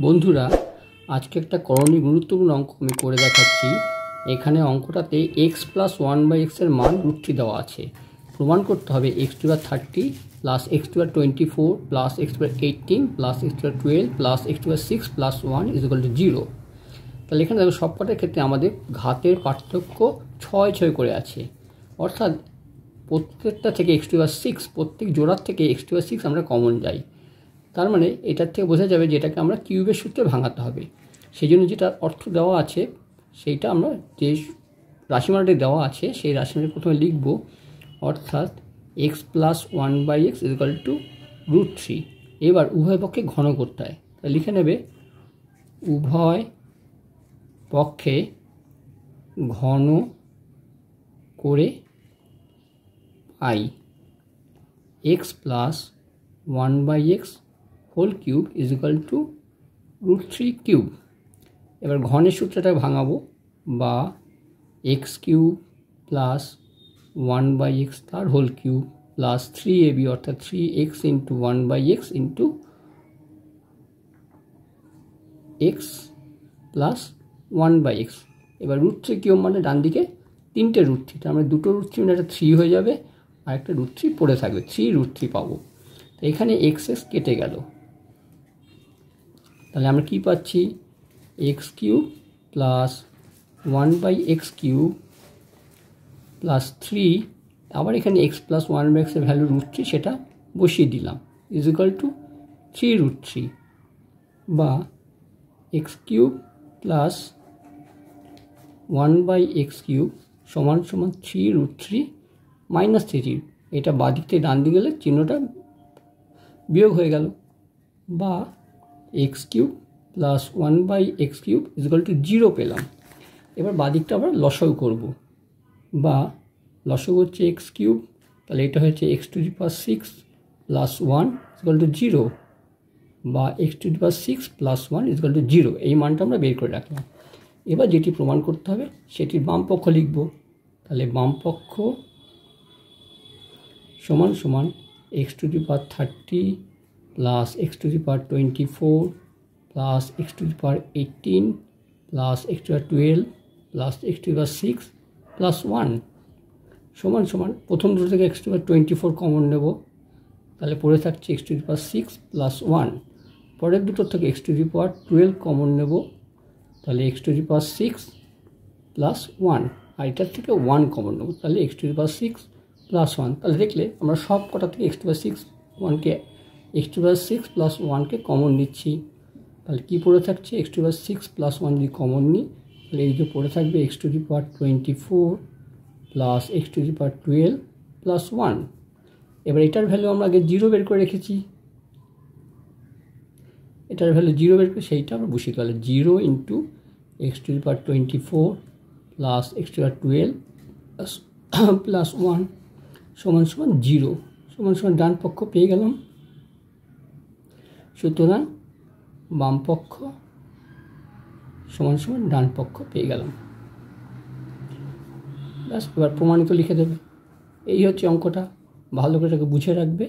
বন্ধুরা আজকে একটা করণীয় গুরুত্বপূর্ণ অঙ্ক আমি করে দেখাচ্ছি। এখানে অঙ্কটাতে x + 1/x এর মান √3 দেওয়া আছে। প্রমাণ করতে হবে x⁻30 + x⁻24 + x⁻18 + x⁻12 + x⁻6 + 1 = 0। তাহলে এখানে দেখো সবকটার ক্ষেত্রে আমাদের ঘাতের পার্থক্য 6 করে আছে, অর্থাৎ প্রত্যেকটা থেকে x⁻6 প্রত্যেক জোড়ার থেকে x⁻6 আমরা কমন যাই। তার মানে এটার থেকে বোঝা যাবে যে এটাকে আমরা কিউবের সূত্রে ভাঙাতে হবে। সেই জন্য যেটা অর্থ দেওয়া আছে সেইটা আমরা যে রাশিমালাটি দেওয়া আছে সেই রাশিমালাটি প্রথমে লিখব, অর্থাৎ x + 1/x = √3। এবার উভয় পক্ষে ঘন করতে হয়, তাহলে লিখে নেবে উভয় পক্ষে ঘন করে পাই x + 1/x whole cube = √3 cube. এবার ঘনের সূত্রটা ভাঙাবো, বা x³ + 1/x তার হোল কিউব প্লাস 3ab অর্থাৎ 3x × 1/x × x + 1/x। এবার √3 কিউব মানে ডান দিকে 3টে √3, তার মানে দুটো √3 মানে একটা 3 হয়ে যাবে, আর একটা √3 পড়ে থাকবে, 3√3 পাবো। তো এখানে x কেটে গেল, তাহলে আমরা কি পাচ্ছি x³ + 1/x³ প্লাস 3, আবার এখানে x + 1/x এর ভ্যালু √3 সেটা বসিয়ে দিলাম, = 3√3, বা x³ + 1/x³ = 3√3 - 3। এটা বাঁ দিক থেকে ডান দিকে গেলে চিহ্নটা বিয়োগ হয়ে গেল, বা x³ + 1/x³ = 0 পেলাম। এবার বাঁ দিকটা আবার লসাগু করব, বা লসাগু হচ্ছে x³, তাহলে এটা হচ্ছে x⁶ + 1 = 0, বা x⁶ + 1 = 0। এই মানটা আমরা বের করে রাখলাম। এবার যেটি প্রমাণ করতে হবে সেটির বাম পক্ষ লিখব, তাহলে বাম পক্ষ সমান x⁻30 + x⁻24 + x⁻18 + x⁻12 + x⁻6 + 1 সমান প্রথম দুটো থেকে x⁻24 কমন নেব, তাহলে পড়ে থাকছে x⁻6 + 1। পরের দুটো থেকে x⁻12 কমন নেব, তাহলে x⁻6 + 1, আর এটার থেকে 1 কমন নেব, তাহলে x⁻6 + 1। তাহলে দেখলে আমরা সব কটা থেকে x⁻6 + 1কে কমন নিচ্ছি, তাহলে কি পড়ে থাকছে x⁻6 + 1 যদি কমন নিই তাহলে এইদিকে পড়ে থাকবে x⁻24 + x⁻12 + 1। এবার এটার ভ্যালু আমরা আগে 0 বের করে রেখেছি, এটার ভ্যালু 0 বের করে সেইটা আমরা বসিয়ে, তাহলে 0 × x⁻24 + x⁻12 + 1 = 0 ডান পক্ষ পেয়ে গেলাম। সুতরাং বাম পক্ষ ডান পক্ষ পেয়ে গেলাম। ব্যাস, এবার প্রমাণিত লিখে দেবে। এই হচ্ছে অঙ্কটা, ভালো করে এটাকে বুঝে রাখবে।